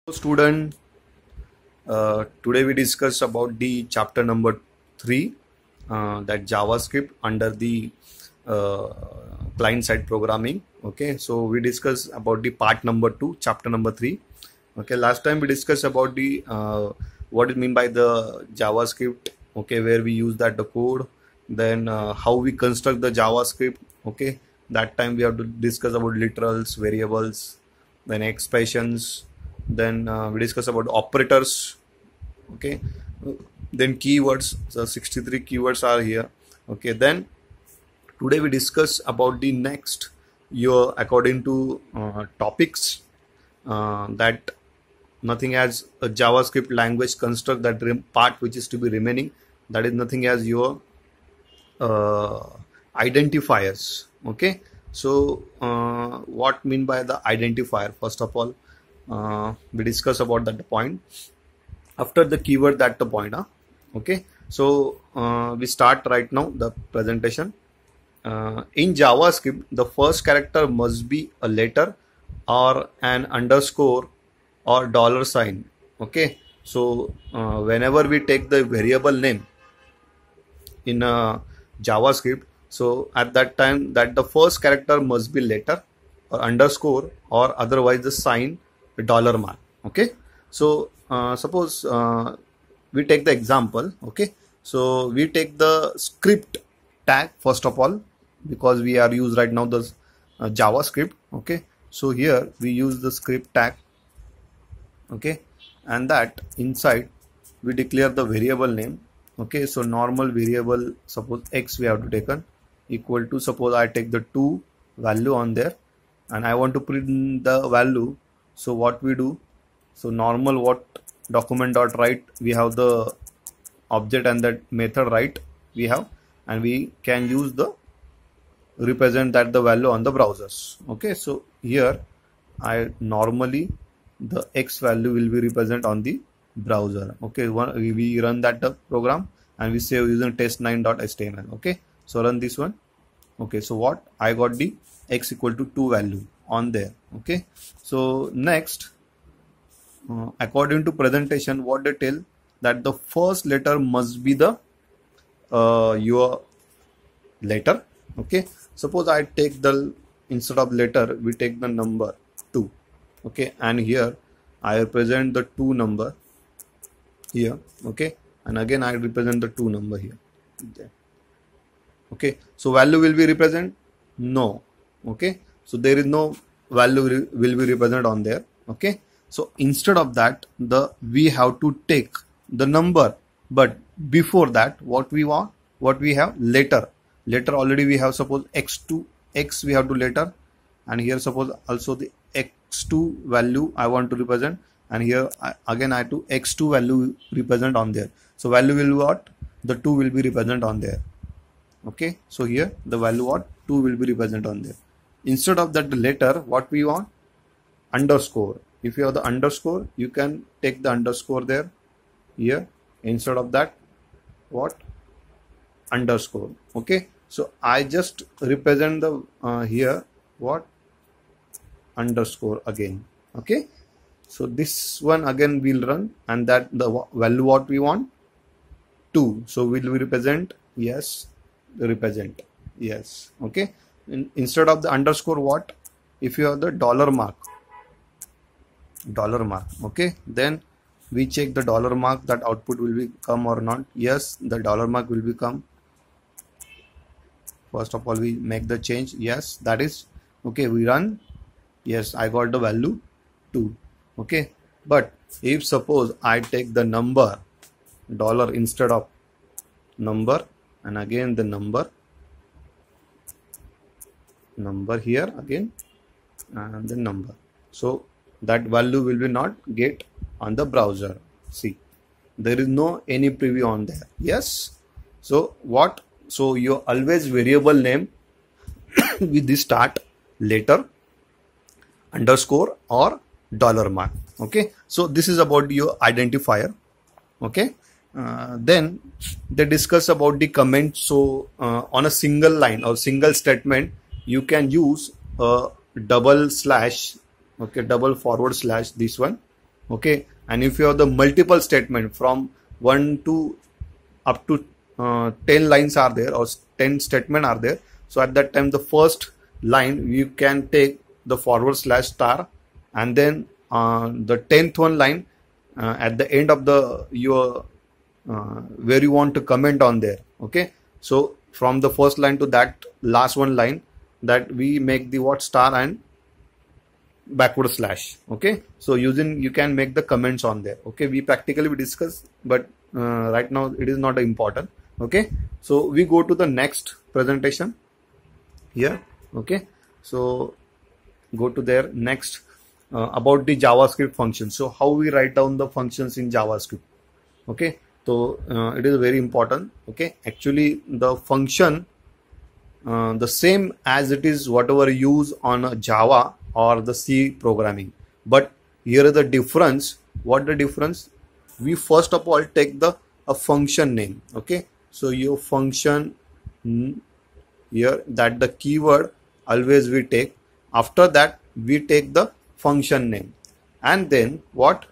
Student, today we discuss about the chapter number 3, that JavaScript under the uh, client side programming. Okay, so we discuss about the part number 2, chapter number 3. Okay, last time we discussed about the what it mean by the JavaScript. Okay, where we use the code, then how we construct the JavaScript. Okay, that time we have to discuss about literals, variables, then expressions, then we discuss about operators. Okay, then keywords. So 63 keywords are here. Okay, then today we discuss about the next your according to topics, that nothing as a JavaScript language construct that part which is to be remaining, that is nothing as your uh, identifiers. Okay, so what mean by the identifier? First of all, we discuss about that point. After the keyword, that the point. Okay, so we start right now the presentation. In JavaScript, the first character must be a letter or an underscore or dollar sign. Okay, so whenever we take the variable name in JavaScript, so at that time that the first character must be letter or underscore or otherwise the sign, the dollar mark. Okay, so suppose we take the example. Okay, so we take the script tag first of all, because we are use right now the JavaScript. Okay, so here we use the script tag. Okay, and that inside we declare the variable name. Okay, so normal variable, suppose x we have to take an equal to, suppose I take the 2 value on there and I want to print the value. So what we do, so normal what document dot write, we have the object and that method write we have, and we can use the represent that the value on the browsers. Okay, so here I normally the x value will be represent on the browser. Okay, we run that program and we save using test9.html. Okay, so run this one. Okay, so what I got the x equal to 2 value on there. Okay, so next, according to presentation, what they tell that the first letter must be the your letter. Okay, suppose I take the, instead of letter we take the number 2. Okay, and here I represent the 2 number here. Okay, and again I represent the 2 number here. Okay, so value will be represent? No. Okay, so there is no value will be represent on there. Okay, so instead of that, we have to take the number, but before that what we want, what we have, letter already we have, suppose x2 x we have to letter, and here suppose also the x2 value I want to represent, and here again I have to x2 value represent on there. So value will be what, the 2 will be represent on there. Okay, so here the value what, 2 will be represent on there. Instead of that letter, what we want, underscore. If you have the underscore, you can take the underscore there. Here instead of that, what, underscore. Okay, so I just represent the here what, underscore again. Okay, so this one again will run, and that the value what we want, 2. So will we represent? Yes, represent. Yes. Okay, instead of the underscore, what, if you have the dollar mark. Okay, then we check the dollar mark, that output will be come or not. Yes, the dollar mark will become. First of all we make the change. Yes, that is okay, we run. Yes, I got the value 2. Okay, but if suppose I take the number dollar instead of number, and again the number here again, and the number, so that value will be not get on the browser. See, there is no any preview on there. Yes, so what, so your always variable name with the start letter, underscore or dollar mark. Okay, so this is about your identifier. Okay, then they discuss about the comment. So on a single line or single statement, you can use a double slash. Okay, double forward slash this one. Okay, and if you have the multiple statement from 1 to up to 10 lines are there, or 10 statement are there, so at that time the first line you can take the forward slash star, and then the 10th one line at the end of the your where you want to comment on there. Okay, so from the first line to that last one line, that we make the what star and backward slash. Okay, so using, you can make the comments on there. Okay, we discuss, but right now it is not important. Okay, so we go to the next presentation here. Okay, so go to there next, about the JavaScript function. So how we write down the functions in JavaScript. Okay, so it is very important. Okay, actually the function the same as it is whatever use on Java or the C programming, but here is the difference. What the difference? We first of all take the a function name. Okay, so your function here, that the keyword always we take. After that we take the function name, and then what,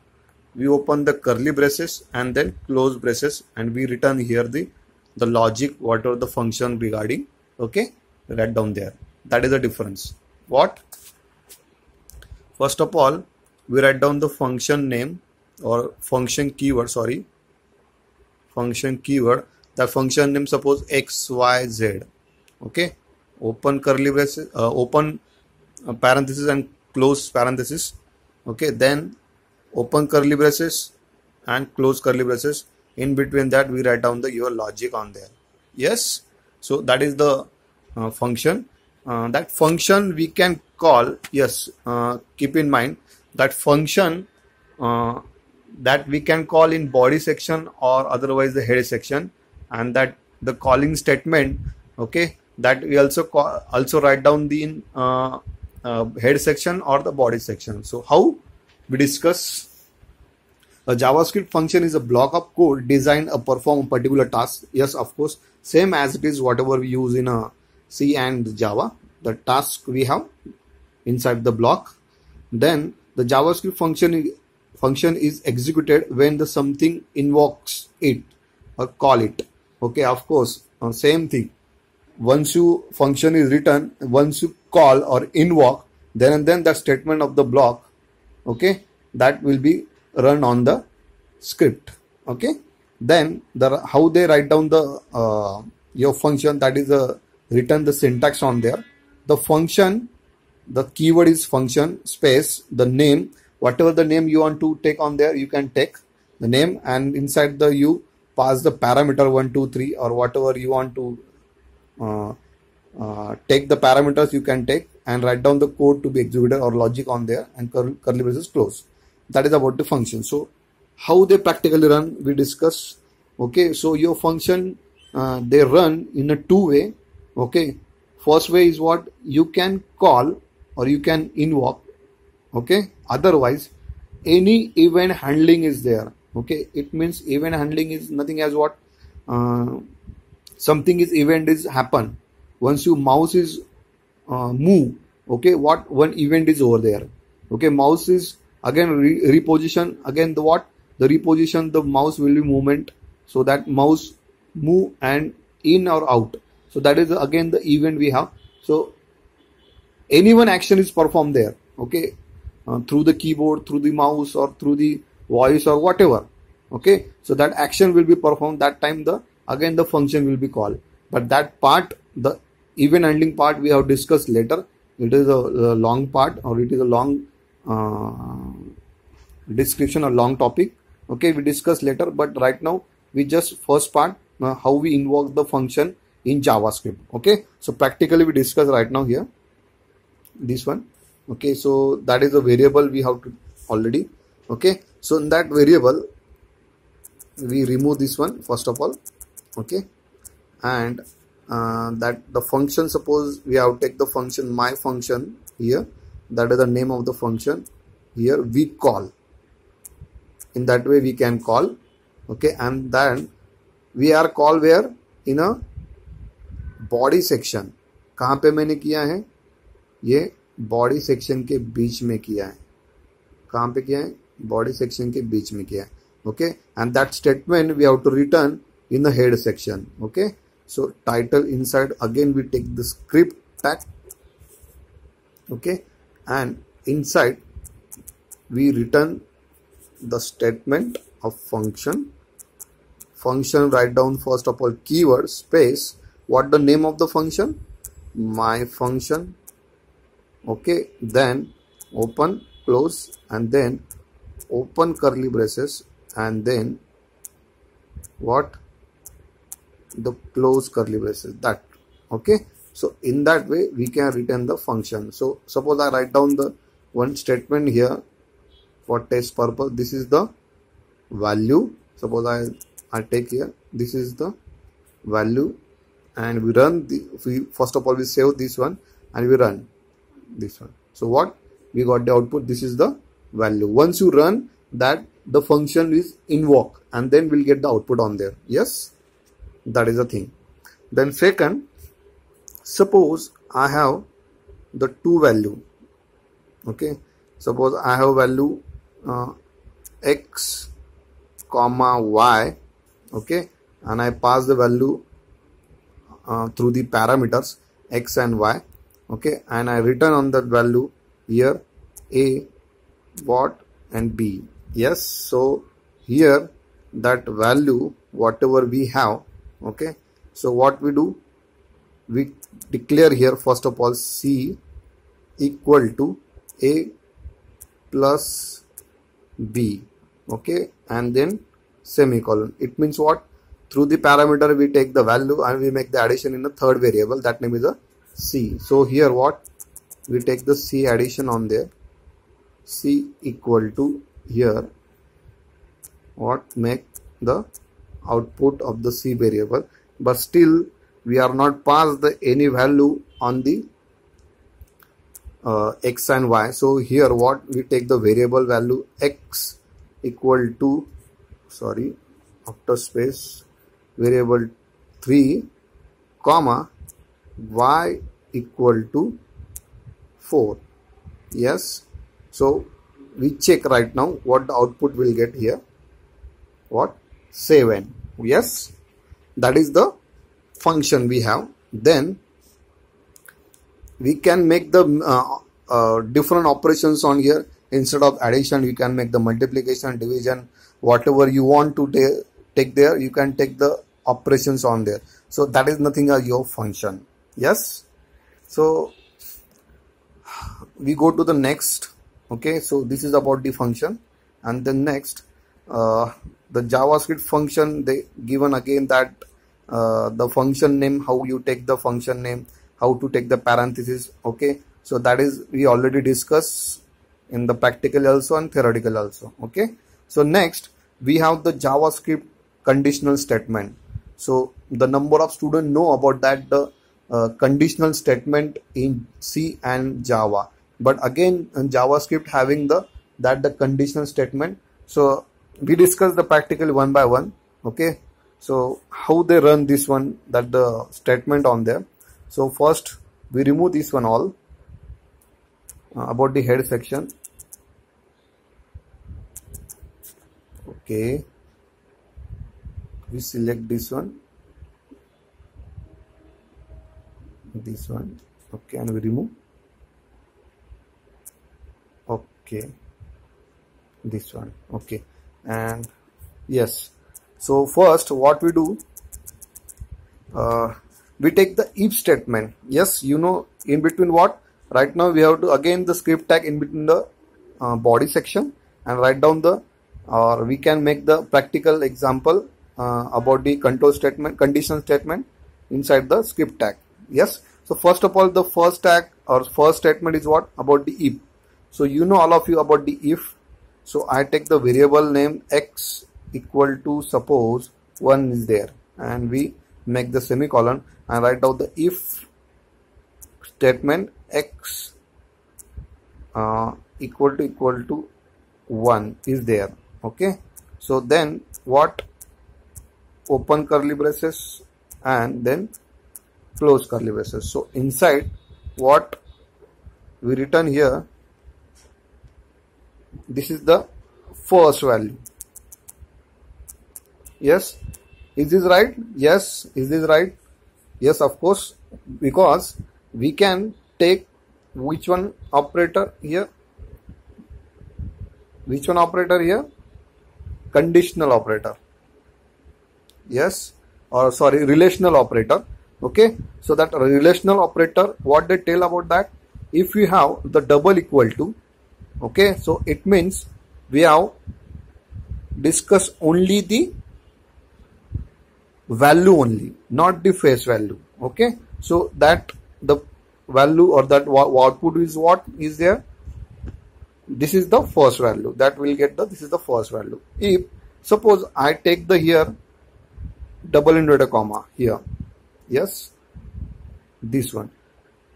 we open the curly braces and then close braces, and we return here the logic, whatever the function regarding. Okay, write down there. That is the difference. What? First of all, we write down the function name or function keyword, sorry, function keyword. The function name, suppose XYZ. Okay, open curly braces, open parenthesis and close parenthesis. Okay, then open curly braces and close curly braces. In between that we write down the your logic on there. Yes, so that is the function. That function we can call, yes, keep in mind that function that we can call in body section or otherwise the head section, and that the calling statement, okay, that we also write down the in head section or the body section. So how we discuss? A JavaScript function is a block of code designed to perform a particular task. Yes, of course, same as it is whatever we use in a C and Java. The task we have inside the block. Then the JavaScript function is executed when the something invokes it or call it. Okay, of course, same thing. Once you function is written, once you call or invoke, then and then the statement of the block, okay, that will be run on the script. Okay, then how they write down the your function, that is written the syntax on there. The function, the keyword is function space the name, whatever the name you want to take on there, you can take the name, and inside the you pass the parameter 1 2 3 or whatever you want to take the parameters you can take, and write down the code to be executed or logic on there, and curly braces close. That is about the function. So how they practically run, we discuss. Okay, so your function they run in a two way. Okay, first way is what, you can call or you can invoke. Okay, otherwise any event handling is there. Okay, it means event handling is nothing as what, something is event is happen once you mouse is move. Okay, what one event is over there. Okay, mouse is again reposition, again the what, the reposition the mouse will be movement, so that mouse move and in or out. So that is again the event we have. So any one action is performed there. Okay, through the keyboard, through the mouse, or through the voice or whatever. Okay, so that action will be performed. That time the again the function will be called. But that part, the event handling part, we have discussed later. It is a long part, or it is a long description or long topic. Okay, we discuss later, but right now we just first part, how we invoke the function in JavaScript. Okay, so practically we discuss right now here this one. Okay, so that is a variable we have to already. Okay, so in that variable we remove this one first of all. Okay, and that the function, suppose we have to take the function my function here, that is the name of the function. Here we call, in that way we can call. Okay, and then we are call where, in a body section. कहाँ पे मैंने किया है, ये body section के बीच में किया है. कहाँ पे किया है, बॉडी सेक्शन के बीच में किया है. Okay, and that statement we have to return in the head section. Okay, so title inside, again we take the script tag. Okay, and inside we return the statement of function. Function, write down first of all keyword space, what the name of the function, my function. Okay, then open, close, and then open curly braces, and then what, the close curly braces, that. Okay, so in that way we can return the function. So suppose I write down the one statement here for test purpose. This is the value. Suppose I take here, this is the value, and we run first of all we save this one and we run this one. So what we got, the output, this is the value. Once you run that, the function is invoke, and then we'll get the output on there. Yes, that is the thing. Then second, suppose I have the two value. Okay, suppose I have value x comma y. Okay, and I pass the value through the parameters x and y. Okay, and I return on that value here a, what, and b. Yes, so here that value whatever we have. Okay, so what we do, we declare here first of all c equal to a plus b. Okay, and then semicolon. It means what, through the parameter we take the value and we make the addition in the third variable, that name is a c. So here what, we take the c addition on there, c equal to here what, make the output of the c variable, but still we are not passed the any value on the x and y. So here what, we take the variable value x equal to, sorry, after space, variable 3 comma y equal to 4. Yes, so we check right now what the output will get here, what, 7. Yes, that is the function we have. Then we can make the different operations on here. Instead of addition, you can make the multiplication, division, whatever you want to take there, you can take the operations on there. So that is nothing as your function. Yes, so we go to the next. Okay, so this is about the function. And then next, the JavaScript function, they given again that the function name, how you take the function name, how to take the parenthesis. Okay, so that is we already discussed in the practical also and theoretical also. Okay, so next we have the JavaScript conditional statement. So the number of students know about that, the conditional statement in C and Java, but again in JavaScript having the conditional statement. So we discuss the practical one by one. Okay, so how they run this one, that the statement on there. So first we remove this one all about the head section. Okay, we select this one, okay, and we remove. Okay, this one. Okay, and yes, so first what we do, we take the if statement. Yes, you know, in between what, right now we have to again the script tag in between the body section and write down the, or we can make the practical example about the control statement, condition statement inside the script tag. Yes, so first of all the first tag or first statement is what, about the if. So you know all of you about the if. So I take the variable name x equal to, suppose 1 is there, and we make the semicolon and write down the if statement x equal to 1 is there. Okay, so then what, open curly braces and then close curly braces. So inside what we return here, this is the first value. Yes, is this right? Yes, is this right? Yes, of course, because we can take which one operator here? Which one operator here? Conditional operator. Yes, or sorry, relational operator. Okay, so that relational operator, what they tell about that? If we have the double equal to, okay, so it means we have discussed only the value only, not the face value. Okay, so that the value or that output is what is there? This is the first value that will get the, this is the first value. If suppose I take the here double inverted comma here, yes, this one.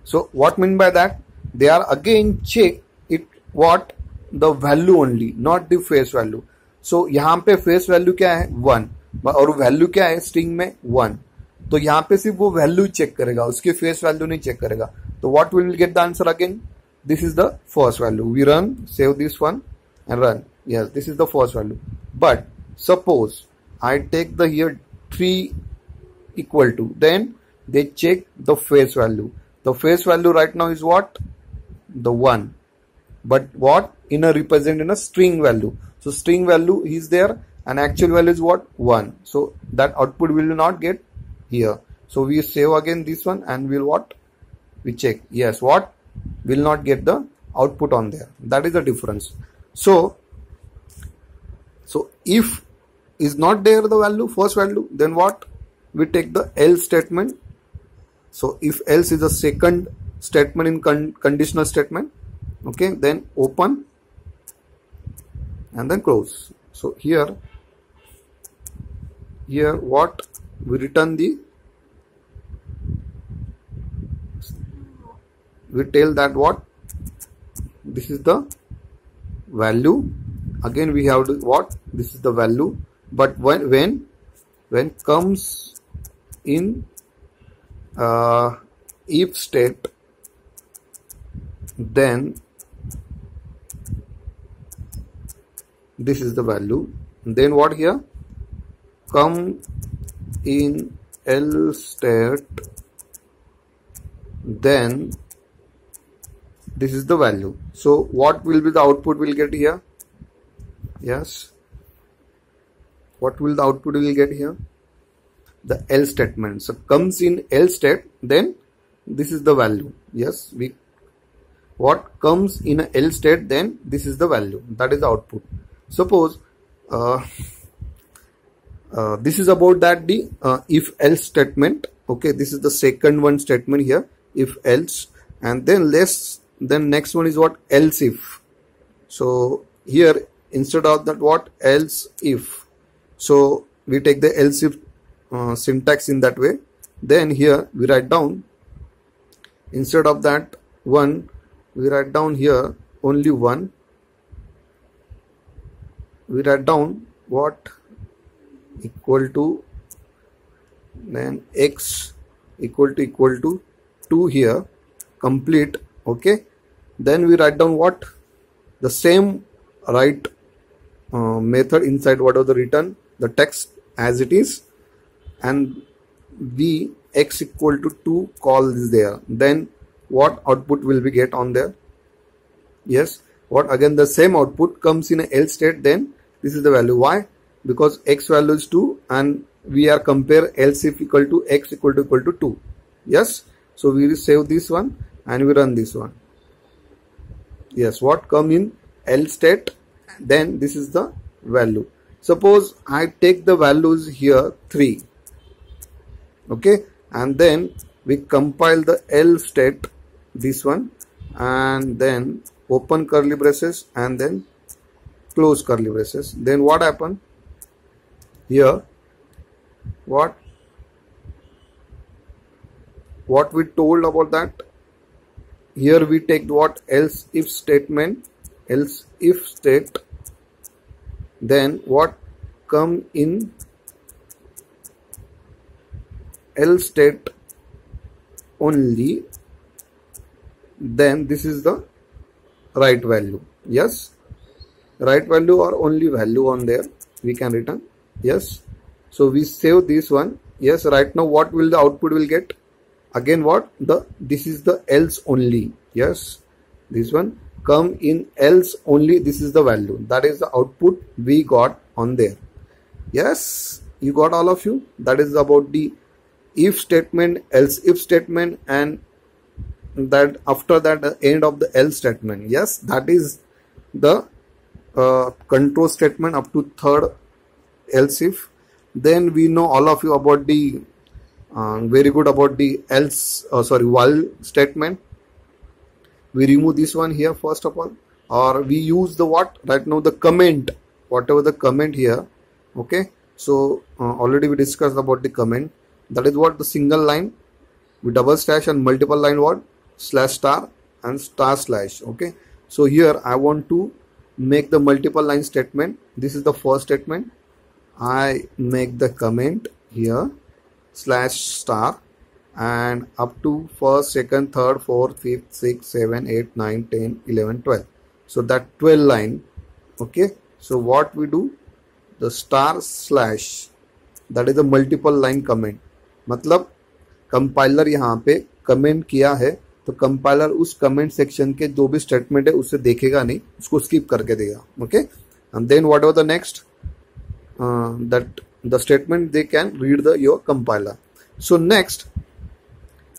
So what mean by that? They are again check it what the value only, not the face value. So यहाँ पे face value क्या है 1 और value क्या है string में 1. तो यहाँ पे सिर्फ वो value check करेगा, उसके face value नहीं check करेगा. तो what will get the answer again? This is the first value. We run, save this one and run. Yes, this is the first value. But suppose I take the here 3 equal to, then they check the face value. The face value right now is what? The 1. But what? In a represent in a string value. So string value is there and actual value is what? 1. So that output will not get here. So we save again this one and we'll what? We check. Yes, what? Will not get the output on there. That is the difference. So if is not there the value, first value, then what? We take the else statement. So if else is the second statement in conditional statement, okay, then open and then close. So here what? We return the, we tell that what? This is the value. Again we have to what? This is the value. But when comes in if state, then this is the value. Then what here? Come in else state, then this is the value. So what will be the output we'll get here? Yes, what will the output we'll get here? The else statement. So comes in else state, then this is the value. Yes, we what comes in a else state, then this is the value. That is the output. Suppose this is about that the if else statement. Okay, this is the second one statement here, if else, and then then next one is what? Else if. So here instead of that what? Else if. So we take the else if syntax in that way. Then here we write down, instead of that 1, we write down here only 1. We write down what? Equal to, then x equal to 2 here, complete. Okay, then we write down what? The same write method inside whatever the return, the text as it is, and we x equal to 2 call is there. Then what output will we get on there? Yes, what? Again the same output comes in a else state, then this is the value. Why? Because x value is 2 and we are compare else if equal to x equal to 2. Yes, so we will save this one and we run this one. Yes, what come in else state, then this is the value. Suppose I take the values here 3, okay, and then we compile the else state, this one, and then open curly braces and then close curly braces. Then what happen here? What we told about that? Here we take what? Else if statement, else if state, then what come in else state only, then this is the right value. Yes, right value or only value on there we can return. Yes, so we save this one. Yes, right now what will the output will get? Again what? This is the else only. Yes, this one come in else only. This is the value, that is the output we got on there. Yes, you got all of you. That is about the if statement, else if statement, and that after that the end of the else statement. Yes, that is the control statement up to third else if. Then we know all of you about the very good about the else while statement. We remove this one here first of all, or we use the what right now, the comment, whatever the comment here. Okay, so already we discussed about the comment. That is what the single line with double slash, and multiple line what slash star and star slash. Okay, so here I want to make the multiple line statement. This is the first statement. I make the comment here slash star and up to first, second, third, fourth, fifth, sixth, 7, 8, 9, 10, 11, 12. So that 12 line. Okay, so what we do, the star slash, that is a multiple line comment. मतलब compiler यहाँ पे comment किया है तो compiler उस comment section के जो भी स्टेटमेंट है उसे देखेगा नहीं, उसको स्किप करके देगा. Okay, and then whatever the next that the statement they can read your compiler. So next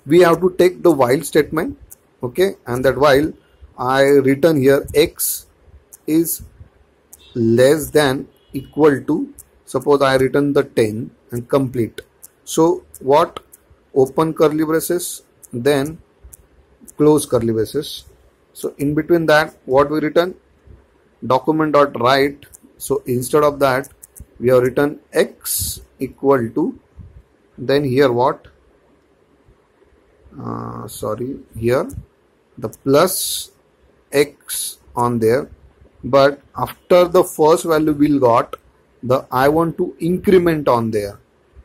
we have to take the while statement. Okay, and that while I return here x is less than equal to, suppose I return the 10 and complete. So what, open curly braces, then close curly braces. So in between that what we return, document.write. So instead of that we have written x equal to, then here what, here the plus x on there, but after the first value we'll got the I want to increment on there.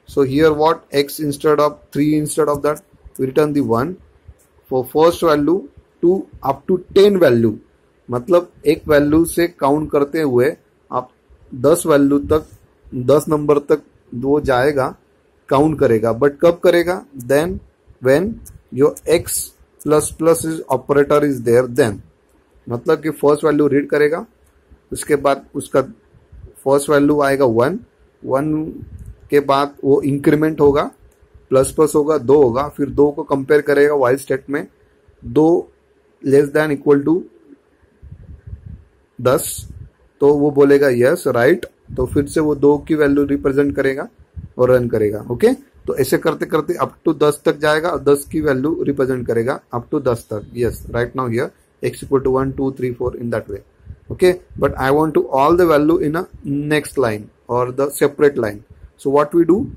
So here what, x instead of 3, instead of that we return the 1 for first value to up to 10 value. मतलब एक value से count करते हुए आप 10 value तक, 10 number तक वो जाएगा, काउंट करेगा. बट कब करेगा? Then when your x plus plus is operator is there, then मतलब कि फर्स्ट वैल्यू रीड करेगा, उसके बाद उसका फर्स्ट वैल्यू आएगा 1, 1 के बाद वो इंक्रीमेंट होगा, प्लस प्लस होगा, 2 होगा, फिर 2 को कंपेयर करेगा वाइल स्टेट में, 2 लेस देन इक्वल टू 10, तो वो बोलेगा यस राइट, तो फिर से वो 2 की वैल्यू रिप्रेजेंट करेगा और रन करेगा. ओके, तो ऐसे करते करते अप टू 10 तक जाएगा और 10 की वैल्यू रिप्रेजेंट करेगा अप टू 10 तक. Yes, right now here x equal to 1, 2, 3, 4 in that way. Okay, but I want to all the value in a next line or the separate line. So what we do,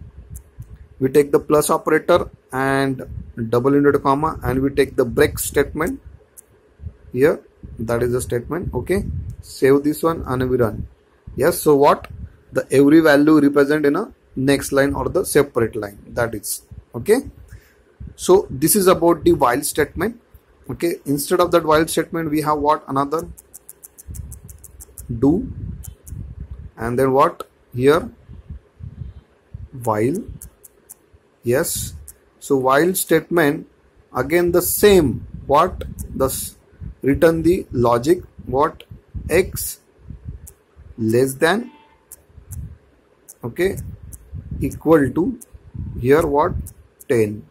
we take the plus operator and double inverted comma, and we take the break statement here, that is the statement. Okay, save this one and we run. Yes, so what, the every value represent in a next line or the separate line, that is. Okay, so this is about the while statement. Okay, instead of that while statement we have what, another do, and then what here, while. Yes, so while statement again the same, what, the return the logic, what, x less than, okay, equal to, here what, 10,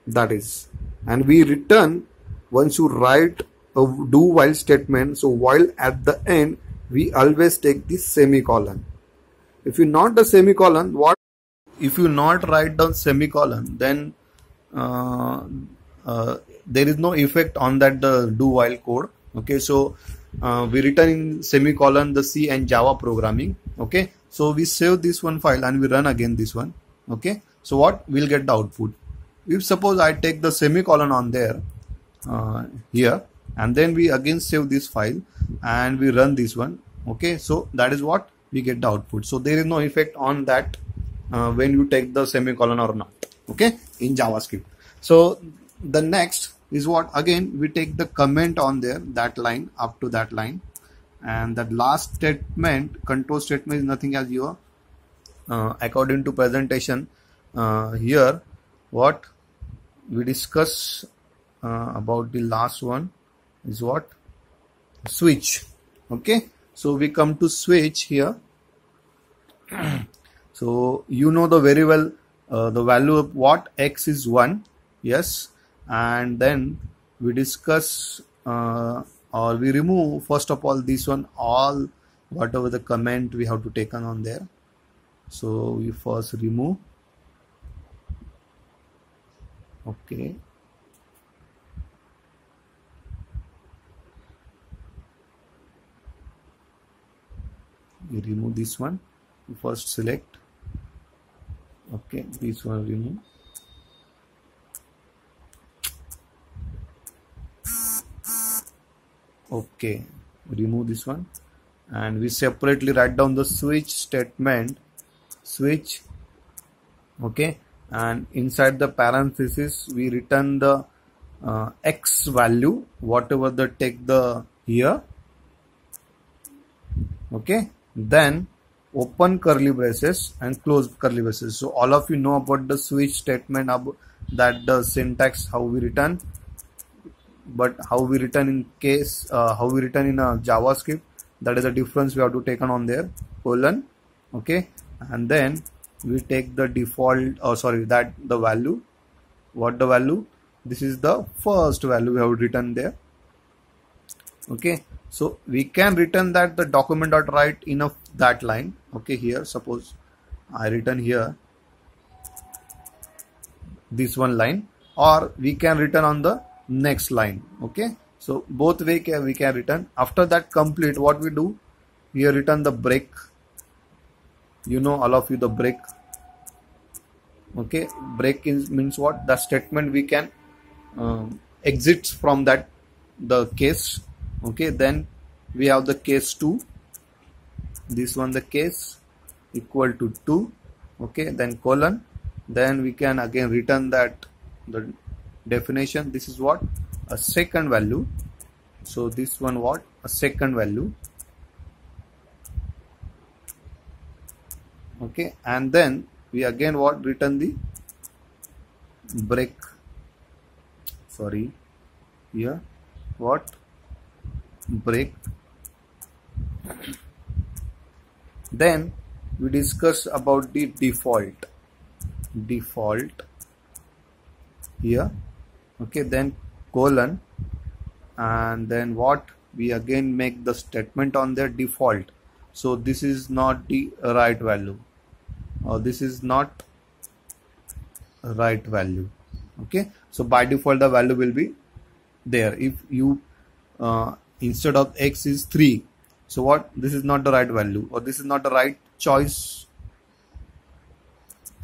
that is. And we return, once you write a do while statement, so while at the end we always take the semicolon. If you not the semicolon, what, if you not write down semicolon, then there is no effect on that the do while code. Okay, so we return in semicolon the C and Java programming. Okay, so we save this one file and we run again this one. Okay, so what, we'll get the output. If suppose I take the semicolon on there here, and then we again save this file and we run this one. Okay, so that is what we get the output. So there is no effect on that when you take the semicolon or not. Okay, in JavaScript. So the next is what, again we take the comment on there, that line up to that line, and that last statement, control statement, is nothing as your according to presentation. Here what we discuss about the last one is what? Switch. Okay, so we come to switch here. So you know the very well the value of what? X is 1. Yes, and then we discuss or we remove first of all this one, all whatever the comment we have to take on there. So we first remove. Okay, we remove this one. We first select. Okay, this one remove. Okay, remove this one, and we separately write down the switch statement, switch. Okay, and inside the parenthesis we return the x value, whatever the take the here. Okay, then open curly braces and close curly braces. So all of you know about the switch statement, about that the syntax how we return, but how we return in case how we return in a JavaScript, that is a difference we have to take on there, colon. Okay, and then we take the default, that the value, what the value, this is the first value we have written there. Okay, so we can return that the document.write in a that line. Okay, here suppose I return here this one line, or we can return on the next line. Okay, so both way we can return. After that complete, what we do here, return the break. You know, all of you, the break. Okay, break means what? The statement we can exit from that the case. Okay, then we have the case 2, this one the case equal to 2. Okay, then colon, then we can again return that the definition. This is what? A second value. So this one what? A second value. Okay, and then we again what? Return the break. Sorry, here what? Break. Then we discuss about the default here. Okay, then colon, and then what? We again make the statement on their default. So this is not the right value, or this is not right value. Okay, so by default the value will be there. If you instead of x is 3, so what? This is not the right value, or this is not the right choice.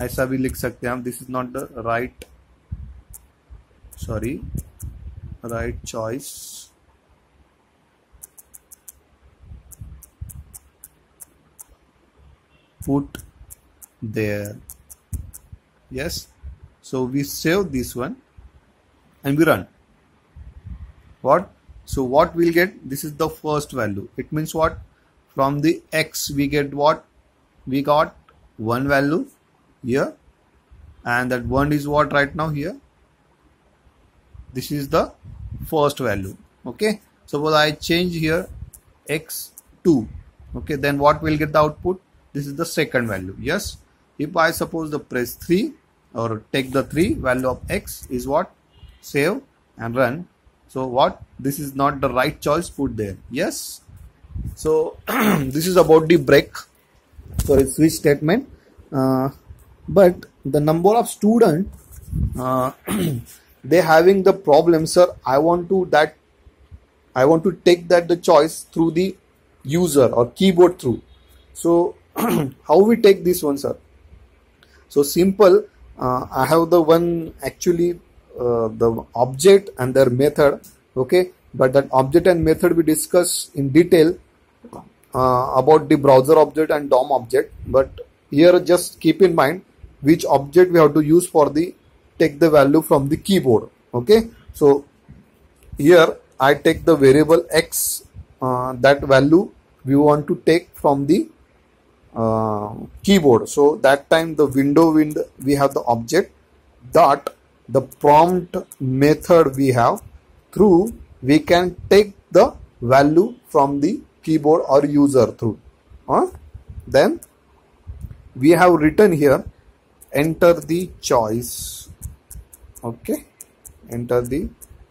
ऐसा भी लिख सकते हैं हम, this is not the right, right choice. Put there. Yes, so we save this one and we run. What? So what we'll get? This is the first value. It means what? From the x we get what? We got one value here, and that one is what right now here? This is the first value. Okay, suppose I change here x2. Okay, then what will get the output? This is the second value. Yes, if I suppose the press 3 or take the 3 value of x is what? Save and run. So what? This is not the right choice, put there. Yes, so this is about the break, sorry, switch statement. But the number of students they having the problem, sir, I want to take that the choice through the user or keyboard through. So how we take this one, sir? So simple, I have the one actually the object and their method. Okay, but that object and method we discuss in detail about the browser object and DOM object. But here just keep in mind which object we have to use for the take the value from the keyboard. Okay, so here I take the variable x that value we want to take from the keyboard. So that time the window we have the object dot the prompt method we have, through we can take the value from the keyboard or user through. Then we have written here enter the choice. Okay, enter the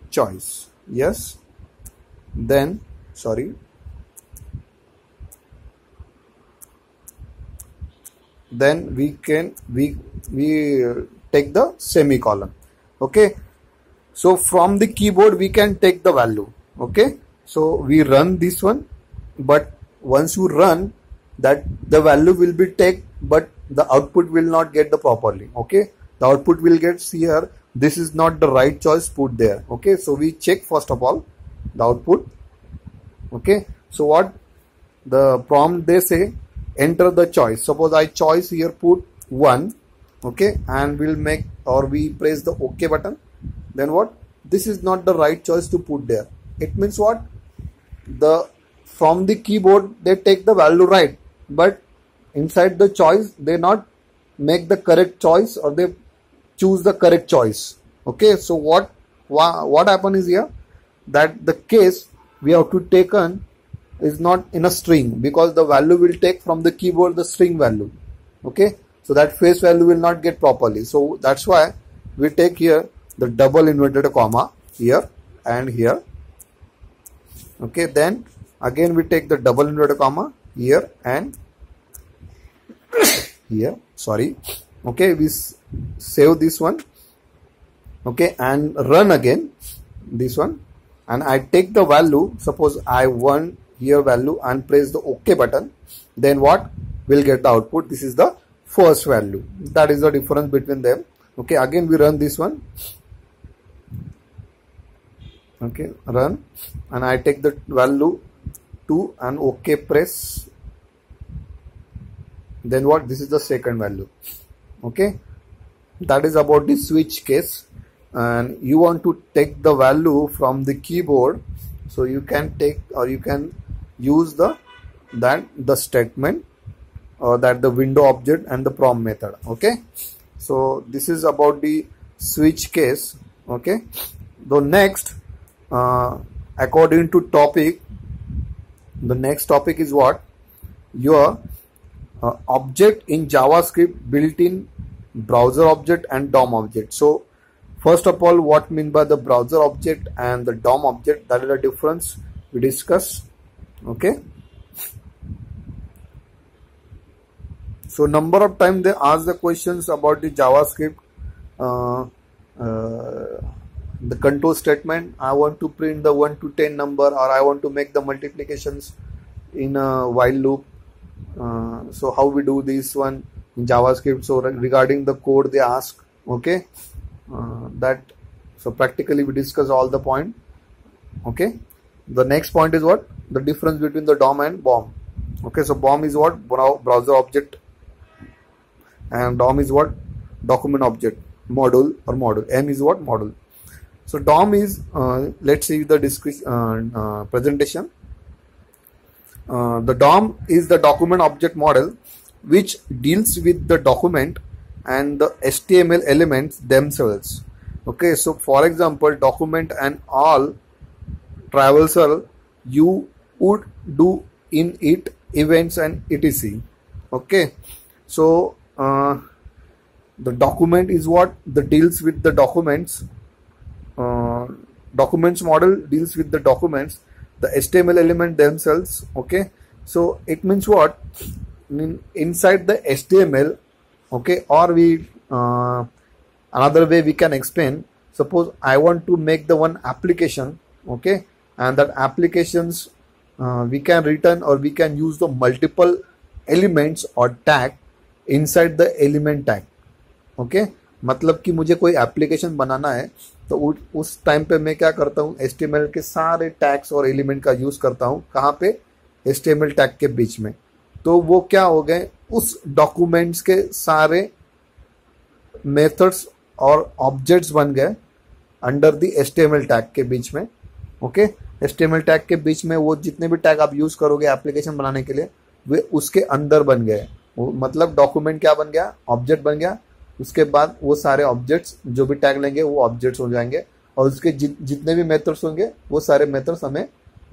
choice. Yes. Then then we take the semicolon. Okay, so from the keyboard we can take the value. Okay, so we run this one, but once you run that, the value will be taken, but the output will not get the properly. Okay, the output will get here, this is not the right choice put there. Okay, so we check first of all the output. Okay, so what the prompt they say, enter the choice. Suppose I choice here put 1. Okay, and we'll make, or we press the OK button. Then what, this is not the right choice to put there. It means what, the from the keyboard they take the value right, but inside the choice they not make the correct choice, or they choose the correct choice. Okay, so what happen is here, that the case we have to taken is not in a string, because the value will take from the keyboard the string value. Okay, so that face value will not get properly. So that's why we take here the double inverted comma here and here. Okay, then again we take the double inverted comma here and here. Sorry. Okay, we save this one. Okay, and run again this one, and I take the value. Suppose I want here value and press the OK button. Then what, will get the output. This is the first value. That is the difference between them. Okay, again we run this one. Okay, run, and I take the value 2 and OK press. Then what, this is the second value. Okay, that is about the switch case. And you want to take the value from the keyboard, so you can take, or you can use the statement, or that the window object and the prompt method. Okay, so this is about the switch case. Okay, the next according to topic, the next topic is what, your object in JavaScript, built-in browser object and DOM object. So first of all, what mean by the browser object and the DOM object, that is the difference we discuss. Okay, so number of times they ask the questions about the JavaScript, the control statement. I want to print the 1 to 10 number, or I want to make the multiplications in a while loop. So how we do this one in JavaScript? So regarding the code they ask. Okay, so practically we discuss all the point. Okay, the next point is what, the difference between the DOM and BOM. Okay, so BOM is what, browser object, and DOM is what, document object, module or module. M is what, module. So DOM is, let's see the presentation. The DOM is the document object model, which deals with the document and the HTML elements themselves. Okay, so for example, document and all traversal you would do in it, events and etc. Okay, so the document is what, the deals with the documents. Documents model deals with the documents, the HTML element themselves. Okay, so it means what, inside the HTML. Okay, or we another way we can explain, suppose I want to make the one application. Okay, and that applications we can return, or we can use the multiple elements or tag inside the element tag. Okay, मतलब कि मुझे कोई application बनाना है, तो उस time पे मैं क्या करता हूँ, HTML के सारे टैग्स और एलिमेंट का यूज करता हूँ. कहाँ पे, HTML टैग के बीच में. तो वो क्या हो गए, उस डॉक्यूमेंट्स के सारे मेथड्स और ऑब्जेक्ट्स बन गए अंडर द HTML टैग के बीच में. ओके, HTML टैग के बीच में वो जितने भी टैग आप यूज करोगे एप्लीकेशन बनाने के लिए वे उसके अंदर बन गए। वो मतलब डॉक्यूमेंट क्या बन गया, ऑब्जेक्ट बन गया। उसके बाद वो सारे ऑब्जेक्ट्स जो भी टैग लेंगे वो ऑब्जेक्ट्स हो जाएंगे और उसके जितने भी मेथड्स होंगे वो सारे मेथड्स हमें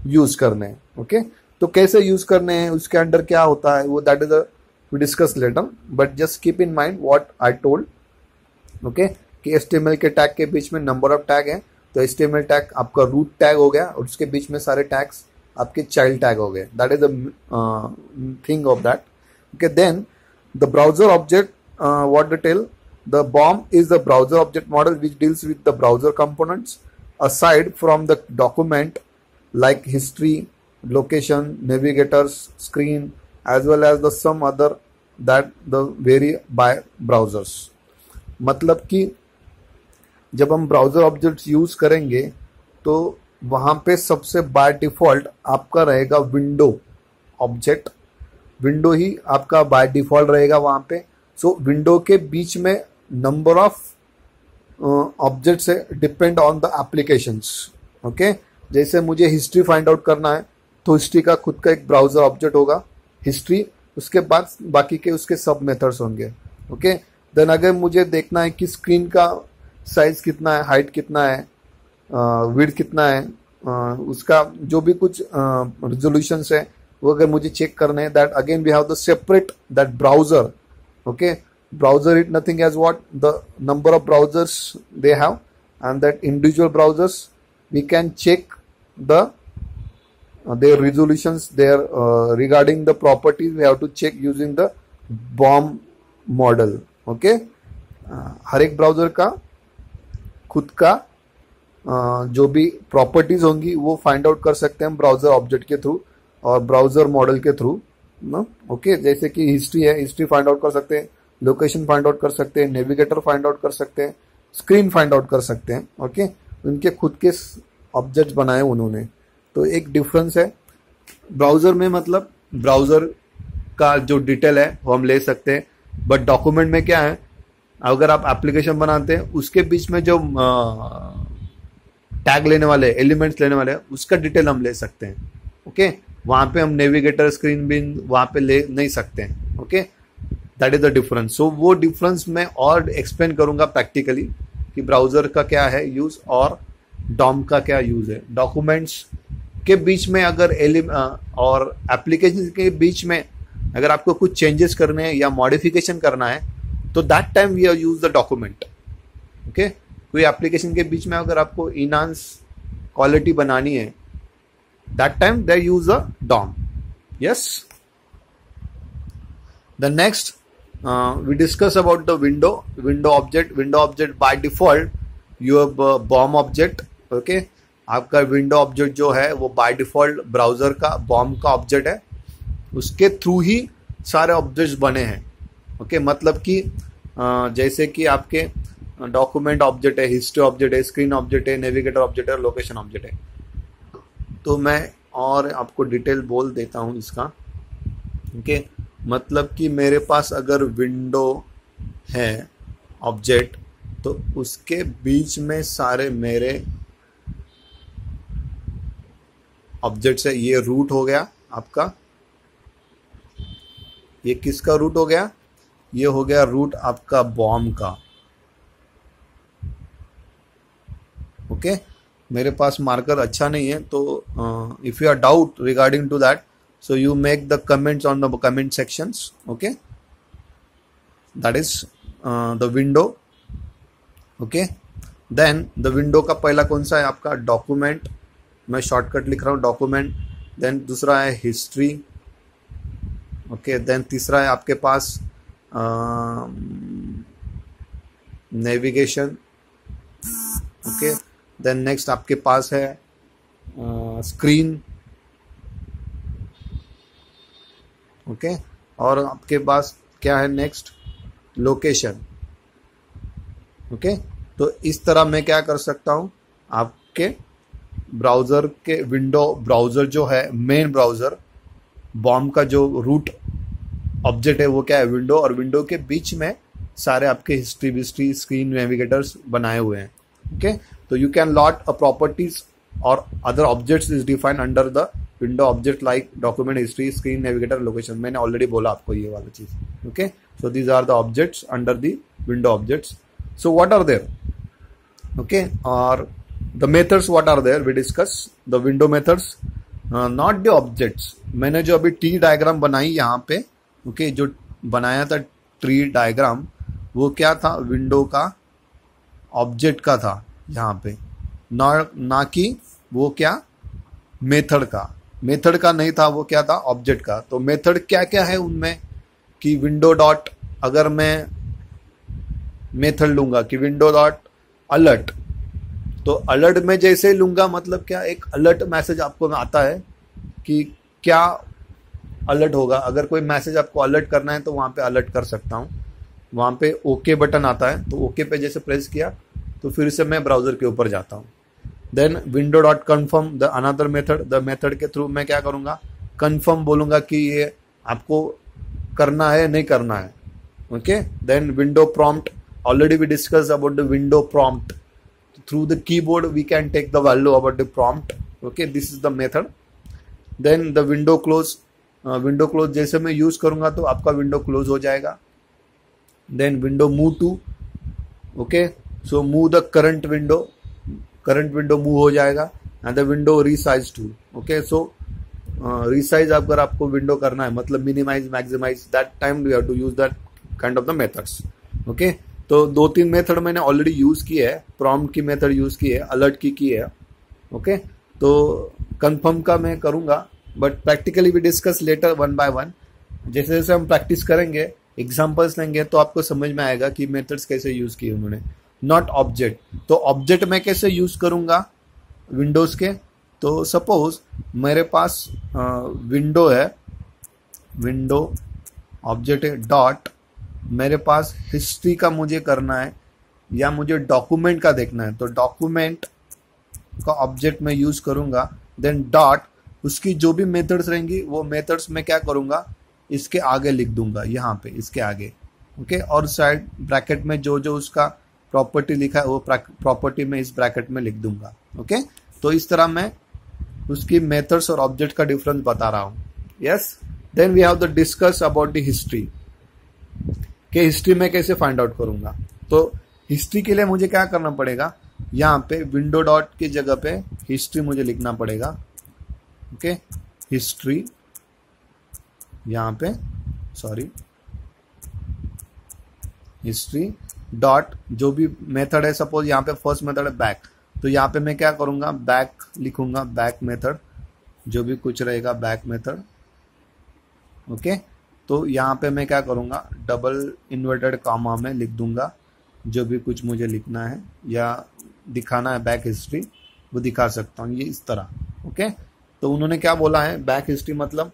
यूज करने हैं। ओके, तो कैसे यूज करने हैं, उसके अंदर क्या होता है वो that is we discuss later, but just keep in mind what I told. Okay, कि HTML के टैग के बीच में नंबर ऑफ टैग है, तो HTML टैग आपका रूट टैग हो गया और उसके बीच में सारे टैग्स आपके चाइल्ड टैग हो गए। That is the thing of that. Okay, then the browser object, what the tell, the BOM is the browser object model which deals with the browser components aside from the document like history, location, navigators, screen, as well as the some other that the vary by browsers। मतलब कि जब हम browser objects use करेंगे तो वहां पे सबसे by default आपका रहेगा विंडो ऑब्जेक्ट। विंडो ही आपका बाय डिफॉल्ट रहेगा वहां पे। सो विंडो के बीच में नंबर ऑफ ऑब्जेक्ट से depend on the applications. Okay, जैसे मुझे हिस्ट्री फाइंड आउट करना है तो हिस्ट्री का खुद का एक ब्राउजर ऑब्जेक्ट होगा हिस्ट्री, उसके बाद बाकी के उसके सब मेथड्स होंगे। ओके, देन अगर मुझे देखना है कि स्क्रीन का साइज कितना है, हाइट कितना है, विड्थ कितना है, उसका जो भी कुछ रिजोल्यूशन है वो अगर मुझे चेक करना है, that again we have the separate that browser. Okay, browser is nothing as what the number of browsers they have, and that individual browsers we can check the their resolutions, their regarding the properties we have to check using the BOM model। okay, हर एक browser का खुद का जो भी properties होंगी वो find out कर सकते हैं हम ब्राउजर ऑब्जेक्ट के थ्रू और ब्राउजर मॉडल के थ्रू ना। ओके, जैसे कि हिस्ट्री है, हिस्ट्री फाइंड आउट कर सकते हैं, लोकेशन फाइंड आउट कर सकते हैं, नेविगेटर फाइंड आउट कर सकते हैं, स्क्रीन फाइंड आउट कर सकते हैं। ओके, उनके खुद के ऑब्जेक्ट बनाए उन्होंने। तो एक डिफरेंस है ब्राउजर में, मतलब ब्राउजर का जो डिटेल है वो हम ले सकते हैं, बट डॉक्यूमेंट में क्या है, अगर आप एप्लीकेशन बनाते हैं उसके बीच में जो टैग लेने वाले, एलिमेंट्स लेने वाले उसका डिटेल हम ले सकते हैं। ओके, वहां पे हम नेविगेटर, स्क्रीन बिन वहां पे ले नहीं सकते हैं। Okay, that is the difference. So वो डिफरेंस मैं और एक्सप्लेन करूंगा प्रैक्टिकली कि ब्राउजर का क्या है यूज और डॉम का क्या यूज है। डॉक्यूमेंट्स के बीच में अगर और एप्लीकेशन के बीच में अगर आपको कुछ चेंजेस करने हैं या मॉडिफिकेशन करना है तो that time we are use the document. Okay, कोई एप्लीकेशन के बीच में अगर आपको इनहांस क्वालिटी बनानी है that time they use a DOM. Yes, the next we discuss about the window object by default you have BOM object। okay, आपका window object जो है वो बाय डिफॉल्ट ब्राउजर का BOM का ऑब्जेक्ट है, उसके थ्रू ही सारे ऑब्जेक्ट्स बने हैं। ओके, मतलब कि जैसे कि आपके डॉक्यूमेंट ऑब्जेक्ट है, हिस्ट्री ऑब्जेक्ट है, स्क्रीन ऑब्जेक्ट है, नेविगेटर ऑब्जेक्ट है, लोकेशन ऑब्जेक्ट है। तो मैं और आपको डिटेल बोल देता हूँ इसका। ओके, मतलब कि मेरे पास अगर विंडो है ऑब्जेक्ट तो उसके बीच में सारे मेरे ऑब्जेक्ट्स है। ये रूट हो गया आपका, ये किसका रूट हो गया, ये हो गया रूट आपका BOM का। ओके, मेरे पास मार्कर अच्छा नहीं है तो if you are doubt regarding to that so you make the comments on the comment sections। okay, that is the window। okay, then the window का पहला कौन सा है आपका डॉक्यूमेंट, मैं शॉर्टकट लिख रहा हूँ डॉक्यूमेंट। देन दूसरा है हिस्ट्री। ओके, देन तीसरा है आपके पास नेविगेशन। ओके, देन नेक्स्ट आपके पास है स्क्रीन। ओके, और आपके पास क्या है नेक्स्ट, लोकेशन। ओके, तो इस तरह मैं क्या कर सकता हूं, आपके ब्राउजर के विंडो ब्राउजर जो है मेन ब्राउजर BOM का जो रूट ऑब्जेक्ट है वो क्या है विंडो, और विंडो के बीच में सारे आपके हिस्ट्री स्क्रीन नेविगेटर्स बनाए हुए हैं। ओके, तो you can lot a properties और other objects is defined under the window object like document, history, screen, navigator, location. मैंने ऑलरेडी बोला आपको ये वाला चीज। Okay, so these are the objects under the window objects. So what are there? Okay, और the methods what are there? We discuss the window methods, not the objects. मैंने जो अभी ट्री डायग्राम बनाई यहाँ पे, ओके, जो बनाया था ट्री डायग्राम, वो क्या था? विंडो का ऑब्जेक्ट का था यहाँ पे, ना कि वो क्या मेथड का। मेथड का नहीं था, वो क्या था? ऑब्जेक्ट का। तो मेथड क्या क्या है उनमें कि विंडो डॉट, अगर मैं मेथड लूंगा कि विंडो डॉट अलर्ट, तो अलर्ट में जैसे लूंगा मतलब क्या, एक अलर्ट मैसेज आपको आता है कि क्या अलर्ट होगा। अगर कोई मैसेज आपको अलर्ट करना है तो वहां पे अलर्ट कर सकता हूं। वहां पे ओके बटन आता है, तो ओके पे जैसे प्रेस किया तो फिर से मैं ब्राउजर के ऊपर जाता हूं। Then window dot confirm, the another method, the method के थ्रू मैं क्या करूंगा? कन्फर्म बोलूंगा कि ये आपको करना है नहीं करना है। Okay, then window prompt, already we discuss about the window prompt. Through the keyboard we can take the value about the prompt. Okay, this is the method. Then the window close, window close जैसे मैं use करूंगा तो आपका window close हो जाएगा। Then window move to, okay, so move the current window move हो जाएगा। And the window resize to, okay, so resize अगर आपको विंडो करना है, मतलब minimise, maximise, that time you have to use that kind of the methods. Okay, तो 2-3 method मैंने already use किए है। प्रॉम्प्ट की मेथड यूज की है, अलर्ट की है। ओके, तो कंफर्म का मैं करूंगा, but practically we discuss later one by one. जैसे जैसे हम प्रैक्टिस करेंगे, एग्जांपल्स लेंगे, तो आपको समझ में आएगा कि मेथड्स कैसे यूज किए उन्होंने। नॉट ऑब्जेक्ट, तो ऑब्जेक्ट मैं कैसे यूज करूंगा विंडोज के? तो सपोज मेरे पास विंडो है, विंडो ऑब्जेक्ट है, डॉट, मेरे पास हिस्ट्री का मुझे करना है या मुझे डॉक्यूमेंट का देखना है, तो डॉक्यूमेंट का ऑब्जेक्ट मैं यूज करूंगा। देन डॉट, उसकी जो भी मेथड्स रहेंगी वो मेथड्स मैं क्या करूंगा? इसके आगे लिख दूंगा, यहाँ पे इसके आगे। ओके, और साइड ब्रैकेट में जो जो उसका प्रॉपर्टी लिखा है वो प्रॉपर्टी में इस ब्रैकेट में लिख दूंगा। ओके, तो इस तरह मैं उसकी मेथड्स और ऑब्जेक्ट का डिफरेंस बता रहा हूं। Yes, then we have the discuss about the history, कि हिस्ट्री में कैसे फाइंड आउट करूंगा। तो हिस्ट्री के लिए मुझे क्या करना पड़ेगा? यहाँ पे विंडो डॉट की जगह पे हिस्ट्री मुझे लिखना पड़ेगा। ओके, हिस्ट्री, यहाँ पे सॉरी, हिस्ट्री डॉट जो भी मेथड है, सपोज यहाँ पे फर्स्ट मेथड है बैक, तो यहाँ पे मैं क्या करूंगा? बैक लिखूंगा, बैक मेथड, जो भी कुछ रहेगा बैक मेथड। ओके, तो यहाँ पे मैं क्या करूंगा? डबल इन्वर्टेड कॉमा में लिख दूंगा जो भी कुछ मुझे लिखना है या दिखाना है बैक हिस्ट्री, वो दिखा सकता हूँ ये इस तरह। ओके, तो उन्होंने क्या बोला है? बैक हिस्ट्री मतलब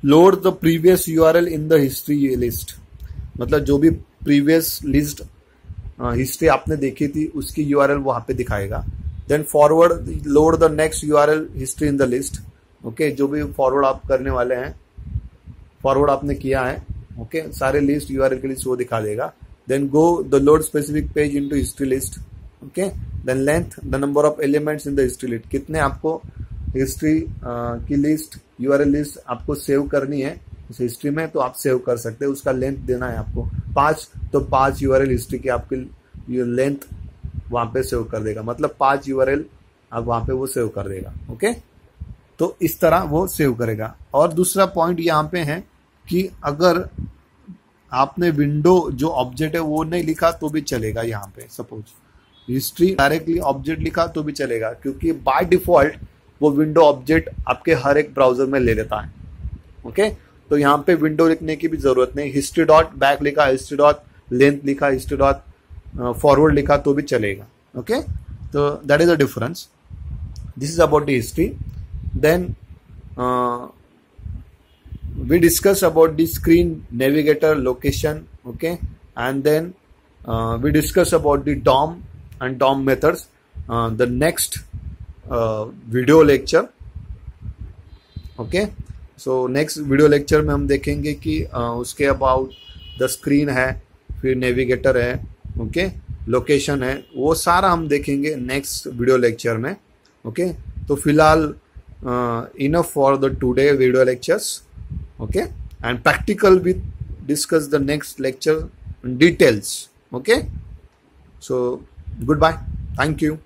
load the previous URL in the history list, मतलब जो भी प्रीवियस लिस्ट हिस्ट्री आपने देखी थी उसकी यूआरएल वहां पे दिखाएगा। Then forward, load the next URL history in the list. Okay, जो भी फॉरवर्ड आप करने वाले हैं, फॉरवर्ड आपने किया है, ओके, सारे लिस्ट यूआरएल के लिस्ट वो दिखा देगा। Then go the load specific page into history list. Okay, then length, the number of elements in the history list, कितने आपको हिस्ट्री की लिस्ट, यूआरएल लिस्ट आपको सेव करनी है उस हिस्ट्री में, तो आप सेव कर सकते हैं। उसका लेंथ देना है आपको 5, तो 5 यूआरएल हिस्ट्री की आपकी लेंथ वहां पे सेव कर देगा, मतलब 5 यूआरएल आप वहां पे वो सेव कर देगा। ओके, तो इस तरह वो सेव करेगा। और दूसरा पॉइंट यहाँ पे है कि अगर आपने विंडो जो ऑब्जेक्ट है वो नहीं लिखा तो भी चलेगा। यहाँ पे सपोज हिस्ट्री डायरेक्टली ऑब्जेक्ट लिखा तो भी चलेगा, क्योंकि बाय डिफॉल्ट वो विंडो ऑब्जेक्ट आपके हर एक ब्राउजर में ले लेता है। ओके, तो यहाँ पे विंडो लिखने की भी जरूरत नहीं। हिस्ट्री डॉट बैक लिखा, हिस्ट्री डॉट लेंथ लिखा, हिस्ट्री डॉट फॉरवर्ड लिखा तो भी चलेगा। ओके, तो that is a difference. This is about the history. Then we discuss about the screen, navigator, location, okay, and then we discuss about the DOM and DOM methods. The next video lecture, okay, so next video lecture में हम देखेंगे कि उसके about the screen है, फिर navigator है, okay, location है, वो सारा हम देखेंगे next video lecture में। okay, तो फिलहाल enough for the today video lectures. Okay, and practical we discuss the next lecture in details. Okay, so goodbye, thank you.